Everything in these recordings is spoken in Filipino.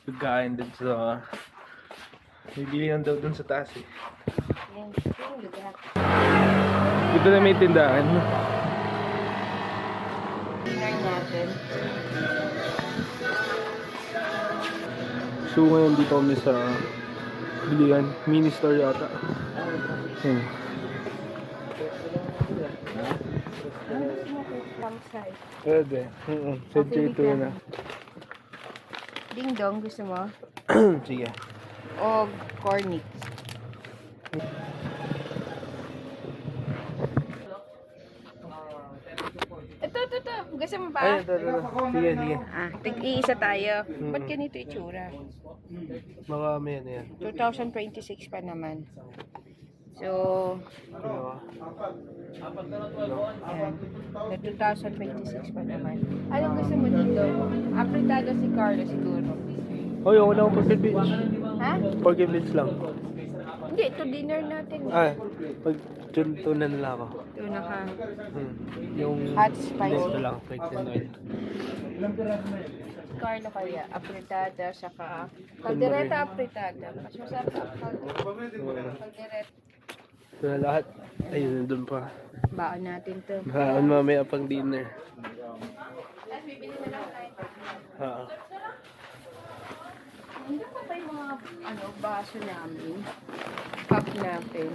Pagkain din sa... Bibilihan daw dun sa taas eh. Yan, yung lugar. Dito na may tindahan. Dinner natin. So ngayon dito kami sa bilihan. Mini store yata. Ano gusto mo kay campsite? Pwede. Sa J2 na. Ding dong, gusto mo? Sige. O cornix? Ito. Gusto mo pa? Ay, ito. Sige. Tig-iisa tayo. Ba't ganito itsura? Baka may ano yan. 2026 pa naman. So, Ginawa. ayan. Na 2026 pa naman. Anong gusto mo dito? Apretado si Carlo siguro. Hoy, ako lang Porky Beach. Ha? Porky Beach lang. Hindi, ito dinner natin. Pag tunan nila ako. Tuna ka. Yung Hot spicy. Ito lang, fake and oil. Carlo kaya, apretada, saka kaldereta apretada. Mas masarap ang kaldereta. Ito na lahat. Ayun, doon pa. Baon natin to. Baon mamaya pang dinner. Tapos bibili na lang tayo. Ha. Hindi pa ba yung mga baso namin? Cup natin.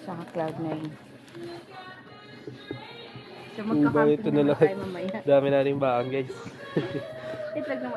Saka Cloud9. So Ito magkakamping na naman lahat. tayo mamaya. Dami na rin baon guys. Itlag naman.